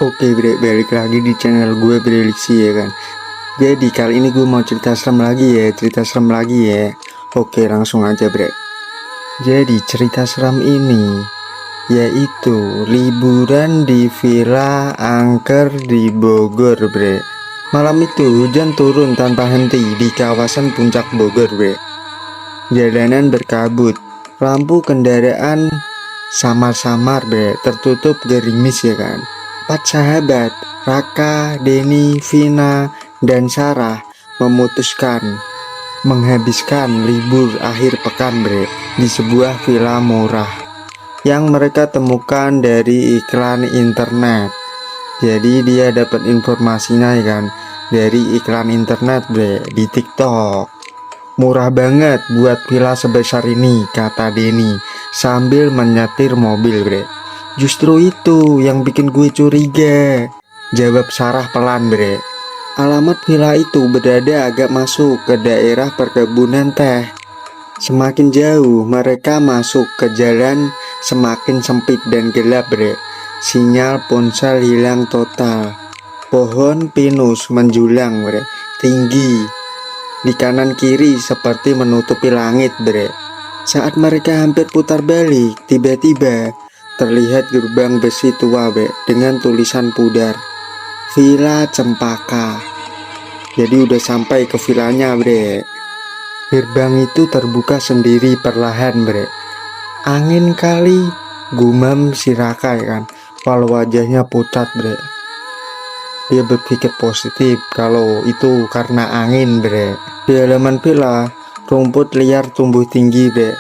Oke bre, balik lagi di channel gue Prediksi ya kan. Jadi kali ini gue mau cerita serem lagi ya. Oke langsung aja bre. Jadi cerita seram ini yaitu liburan di Villa Angker di Bogor bre. Malam itu hujan turun tanpa henti di kawasan puncak Bogor bre. Jalanan berkabut, lampu kendaraan samar-samar bre, tertutup gerimis ya kan. 4 sahabat, Raka, Denny, Vina, dan Sarah memutuskan menghabiskan libur akhir pekan bre di sebuah villa murah yang mereka temukan dari iklan internet. Jadi dia dapat informasinya ya kan dari iklan internet bre di TikTok. Murah banget buat villa sebesar ini, kata Denny sambil menyetir mobil bre. Justru itu yang bikin gue curiga, jawab Sarah pelan bre. Alamat villa itu berada agak masuk ke daerah perkebunan teh. Semakin jauh mereka masuk ke jalan semakin sempit dan gelap bre. Sinyal ponsel hilang total. Pohon pinus menjulang bre, tinggi di kanan kiri seperti menutupi langit bre. Saat mereka hampir putar balik, tiba-tiba terlihat gerbang besi tua bre dengan tulisan pudar Villa Cempaka. Jadi udah sampai ke villanya bre. Gerbang itu terbuka sendiri perlahan bre. Angin kali, gumam si Raka ya kan, walau wajahnya pucat bre. Dia berpikir positif kalau itu karena angin bre. Di halaman villa, rumput liar tumbuh tinggi bre.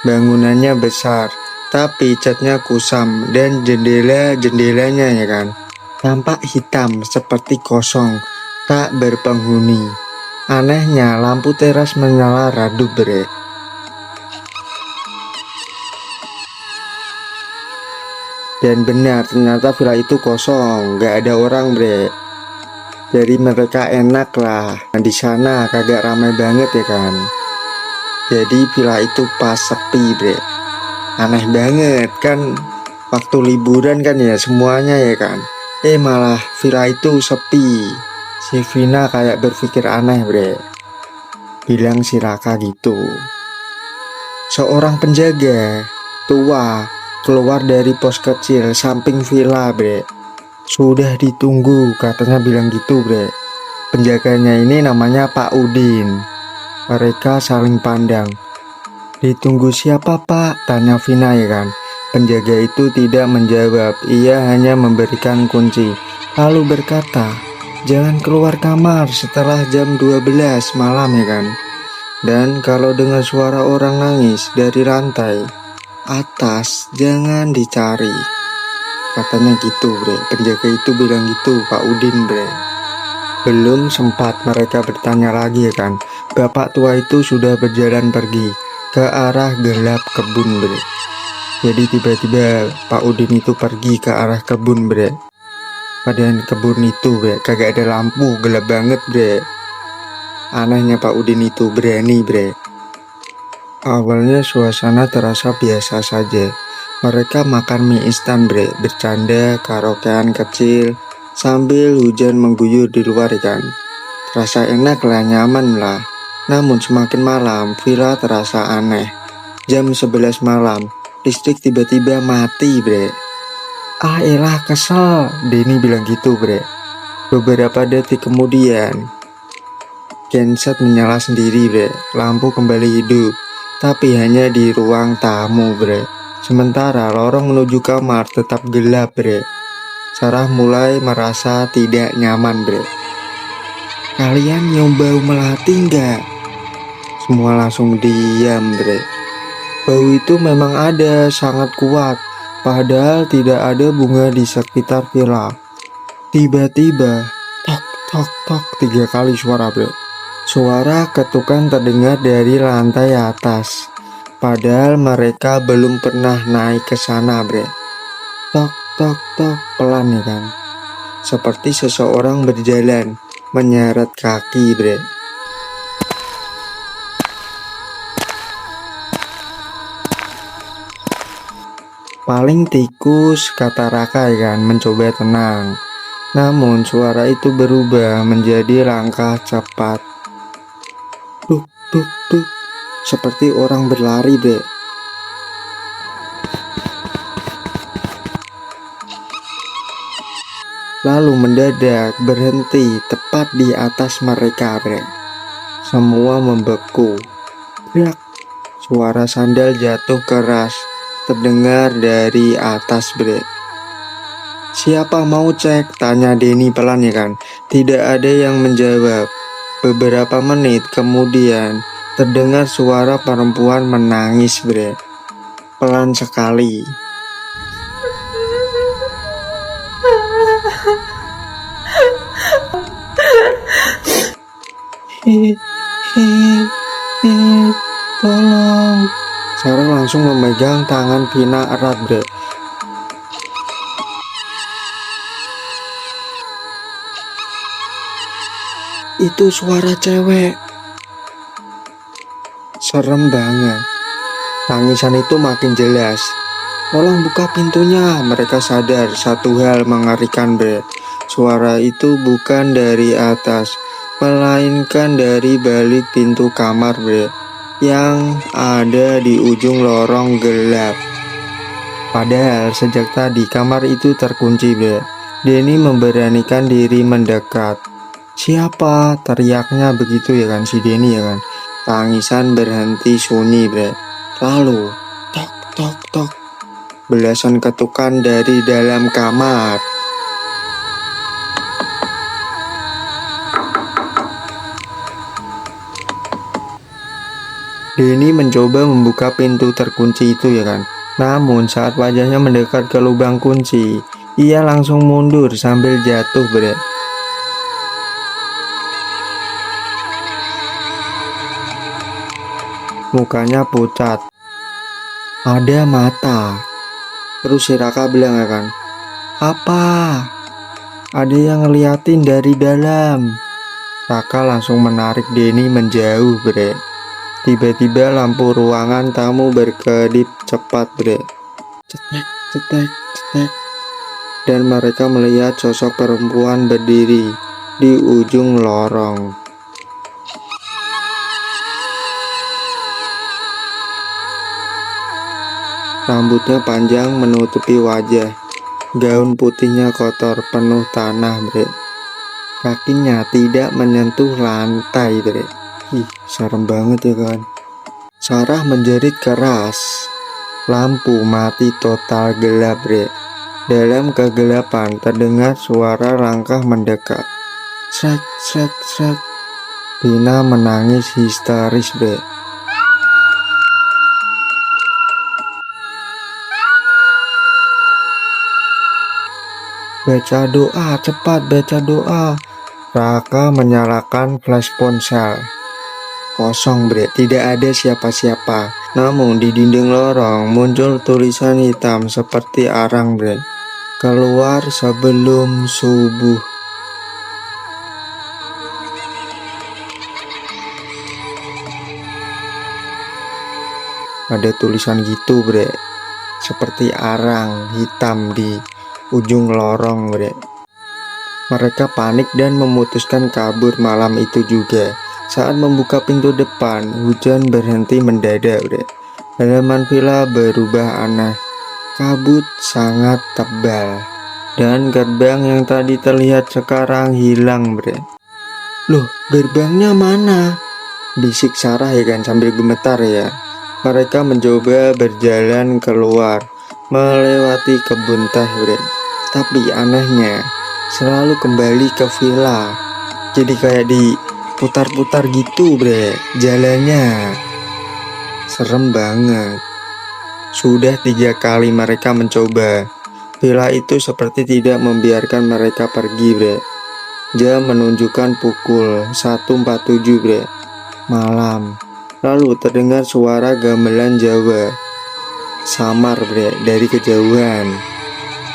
Bangunannya besar, tapi catnya kusam dan jendela-jendelanya ya kan tampak hitam seperti kosong, tak berpenghuni. Anehnya lampu teras menyala redup bre. Dan benar ternyata villa itu kosong, gak ada orang bre. Jadi mereka enak lah di sana, kagak ramai banget ya kan. Jadi villa itu pas sepi bre. Aneh banget kan, waktu liburan kan ya semuanya ya kan. Malah villa itu sepi. Si Vina kayak berpikir aneh bre. Bilang si Raka gitu. Seorang penjaga tua keluar dari pos kecil samping villa bre. Sudah ditunggu katanya bilang gitu bre. Penjaganya ini namanya Pak Udin. Mereka saling pandang. Ditunggu siapa pak? Tanya Vina ya kan. Penjaga itu tidak menjawab, ia hanya memberikan kunci. Lalu berkata, jangan keluar kamar setelah jam 12 malam ya kan. Dan kalau dengar suara orang nangis dari lantai atas, jangan dicari. Katanya gitu bre, penjaga itu bilang gitu Pak Udin bre. Belum sempat mereka bertanya lagi ya kan, bapak tua itu sudah berjalan pergi ke arah gelap kebun bre. Jadi tiba-tiba Pak Udin itu pergi ke arah kebun bre. Padahal kebun itu bre kagak ada lampu, gelap banget bre. Anehnya Pak Udin itu berani bre. Awalnya suasana terasa biasa saja. Mereka makan mie instan bre, bercanda, karaokean kecil sambil hujan mengguyur di luar kan. Terasa enak lah, nyaman lah. Namun semakin malam villa terasa aneh. Jam 11 malam listrik tiba-tiba mati bre. Elah kesel, Denny bilang gitu bre. Beberapa detik kemudian genset menyala sendiri bre. Lampu kembali hidup, tapi hanya di ruang tamu bre. Sementara lorong menuju kamar tetap gelap bre. Sarah mulai merasa tidak nyaman bre. Kalian nyium bau melati enggak? Semua langsung diam bre. Bau itu memang ada, sangat kuat. Padahal tidak ada bunga di sekitar villa. Tiba-tiba tok tok tok 3 kali suara bre. Suara ketukan terdengar dari lantai atas. Padahal mereka belum pernah naik ke sana bre. Tok tok tok pelan ya kan. Seperti seseorang berjalan menyeret kaki bre. Paling tikus, kata Raka ya kan, mencoba tenang. Namun suara itu berubah menjadi langkah cepat. Duk, duk, duk. Seperti orang berlari, Bre. Lalu mendadak berhenti tepat di atas mereka, Bre. Semua membeku. Brak. Suara sandal jatuh keras terdengar dari atas, Bre. Siapa mau cek? Tanya Denny pelan, ya kan. Tidak ada yang menjawab. Beberapa menit kemudian terdengar suara perempuan menangis, Bre. Pelan sekali. Tolong. Sarah langsung memegang tangan Vina erat, Bre. Itu suara cewek. Serem banget. Tangisan itu makin jelas. Tolong buka pintunya. Mereka sadar satu hal mengerikan, Bre. Suara itu bukan dari atas, melainkan dari balik pintu kamar, Bre, yang ada di ujung lorong gelap. Padahal sejak tadi kamar itu terkunci, Bre. Denny memberanikan diri mendekat. Siapa? Teriaknya begitu, ya kan, si Denny, ya kan. Tangisan berhenti sunyi, Bre. Lalu tok tok tok, belasan ketukan dari dalam kamar. Denny mencoba membuka pintu terkunci itu, ya kan. Namun saat wajahnya mendekat ke lubang kunci, ia langsung mundur sambil jatuh, Bre. Mukanya pucat. Ada mata. Terus si Raka bilang, ya kan, apa? Ada yang ngeliatin dari dalam. Raka langsung menarik Denny menjauh, Bre. Tiba-tiba lampu ruangan tamu berkedip cepat, Bre. Cetek, cetek, cetek. Dan mereka melihat sosok perempuan berdiri di ujung lorong. Rambutnya panjang menutupi wajah. Gaun putihnya kotor penuh tanah, Bre. Kakinya tidak menyentuh lantai, Bre. Ih, serem banget, ya kan. Sarah menjerit keras. Lampu mati total gelap, Bre. Dalam kegelapan terdengar suara langkah mendekat. Srek, srek, srek. Vina menangis histeris, Bre. Baca doa, cepat baca doa. Raka menyalakan flash ponsel. Kosong, Bre, tidak ada siapa-siapa. Namun di dinding lorong muncul tulisan hitam seperti arang, Bre. Keluar sebelum subuh. Ada tulisan gitu, Bre. Seperti arang hitam di ujung lorong, Bre. Mereka panik dan memutuskan kabur malam itu juga. Saat membuka pintu depan, hujan berhenti mendadak, Bre. Halaman villa berubah aneh. Kabut sangat tebal. Dan gerbang yang tadi terlihat sekarang hilang, Bre. Loh, gerbangnya mana? Bisik Sarah, ya kan, sambil gemetar, ya. Mereka mencoba berjalan keluar, melewati kebun teh, Bre. Tapi anehnya, selalu kembali ke villa. Jadi kayak diputar-putar gitu, Bre, jalannya. Serem banget. Sudah 3 kali mereka mencoba. Villa itu seperti tidak membiarkan mereka pergi, Bre. Jam menunjukkan pukul 1.47, Bre. Malam. Lalu terdengar suara gamelan Jawa. Samar, Bre, dari kejauhan.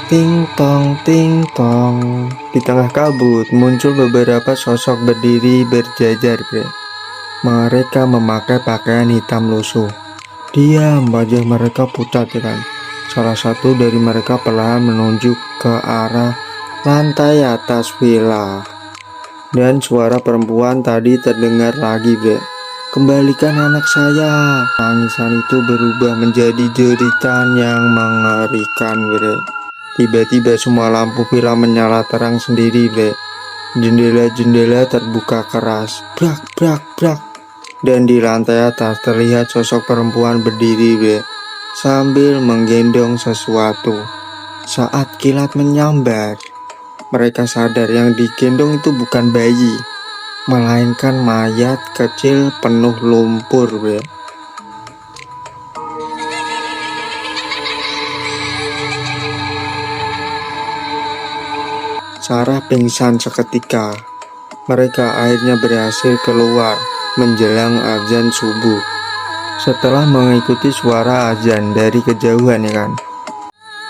Ting tong, ting tong. Di tengah kabut muncul beberapa sosok berdiri berjajar, Bre. Mereka memakai pakaian hitam lusuh. Diam, wajah mereka pucat, ya kan. Salah satu dari mereka perlahan menunjuk ke arah lantai atas villa. Dan suara perempuan tadi terdengar lagi, bre. Kembalikan anak saya. Tangisan itu berubah menjadi jeritan yang mengerikan, bre. Tiba-tiba semua lampu villa menyala terang sendiri, bre. Jendela-jendela terbuka keras, brak brak brak. Dan di lantai atas terlihat sosok perempuan berdiri, bre, sambil menggendong sesuatu. Saat kilat menyambar, mereka sadar yang digendong itu bukan bayi, melainkan mayat kecil penuh lumpur, bre. Sarah pingsan seketika. Mereka akhirnya berhasil keluar menjelang azan subuh. Setelah mengikuti suara azan dari kejauhan, ya kan.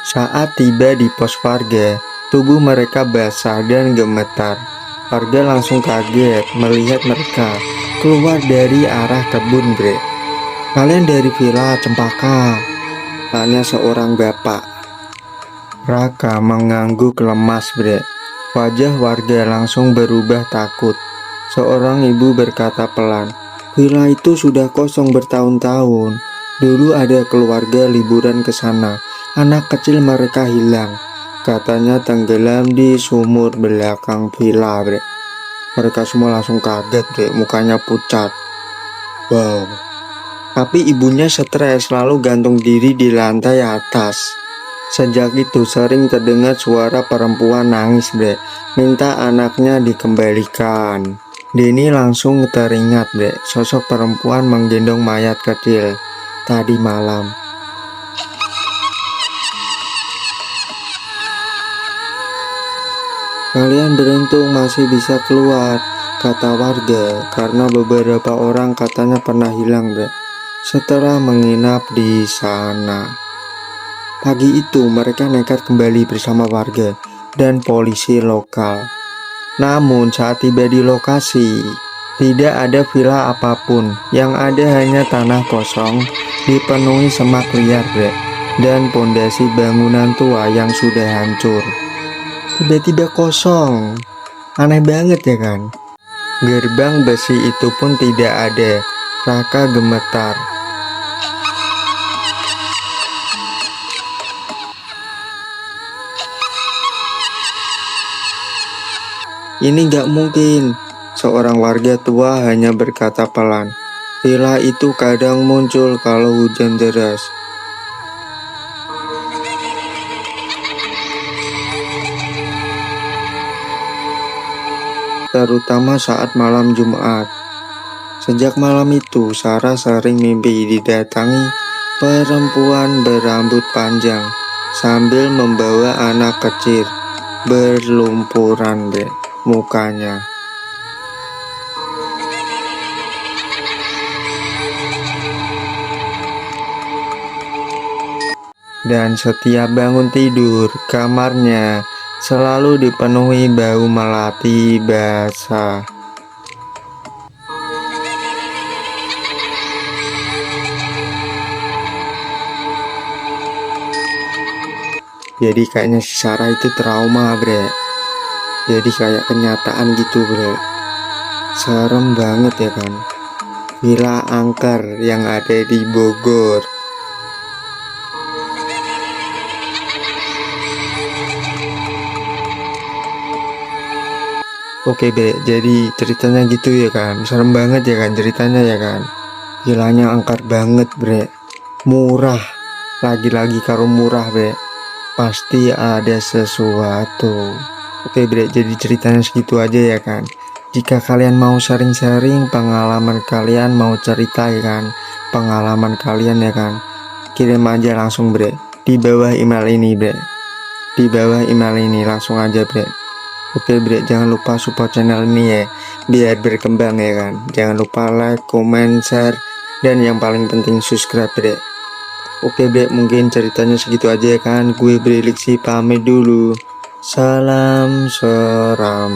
Saat tiba di pos warga, tubuh mereka basah dan gemetar. Warga langsung kaget melihat mereka keluar dari arah kebun, bre. Kalian dari villa Cempaka? Tanya seorang bapak. Raka mengangguk lemas, bre. Wajah warga langsung berubah takut. Seorang ibu berkata pelan, villa itu sudah kosong bertahun-tahun. Dulu ada keluarga liburan ke sana. Anak kecil mereka hilang. Katanya tenggelam di sumur belakang villa, bre. Mereka semua langsung kaget, bre. Mukanya pucat. Wow. Tapi ibunya stres, lalu gantung diri di lantai atas. Sejak itu sering terdengar suara perempuan nangis, bre, minta anaknya dikembalikan. Denny langsung teringat, bre, sosok perempuan menggendong mayat kecil tadi malam. Kalian beruntung masih bisa keluar, kata warga, karena beberapa orang katanya pernah hilang, bre, setelah menginap di sana. Pagi itu mereka nekat kembali bersama warga dan polisi lokal. Namun saat tiba di lokasi, tidak ada villa apapun. Yang ada hanya tanah kosong dipenuhi semak liar, bre, dan pondasi bangunan tua yang sudah hancur. Tiba-tiba kosong. Aneh banget, ya kan? Gerbang besi itu pun tidak ada. Raka gemetar. Ini gak mungkin, seorang warga tua hanya berkata pelan. Villa itu kadang muncul kalau hujan deras. Terutama saat malam Jumat. Sejak malam itu, Sarah sering mimpi didatangi perempuan berambut panjang sambil membawa anak kecil berlumpuran, mukanya. Dan setiap bangun tidur, kamarnya selalu dipenuhi bau melati basah. Jadi kayaknya si Sarah itu trauma, bre. Jadi kayak kenyataan gitu, bre. Serem banget, ya kan. Villa angker yang ada di Bogor. Oke, bre, jadi ceritanya gitu, ya kan. Serem banget, ya kan, ceritanya, ya kan. Villanya angker banget, bre. Murah. Lagi-lagi karo murah, bre. Pasti ada sesuatu. Oke, bre, jadi ceritanya segitu aja, ya kan. Jika kalian mau sharing-sharing pengalaman kalian, mau cerita, ya kan, pengalaman kalian, ya kan, kirim aja langsung, bre, di bawah email ini, bre. Di bawah email ini langsung aja, bre. Oke, bre, jangan lupa support channel ini, ya, biar berkembang, ya kan. Jangan lupa like, comment, share, dan yang paling penting subscribe, bre. Oke, bre, mungkin ceritanya segitu aja, ya kan. Gue Breliksi pamit dulu. Salam seram.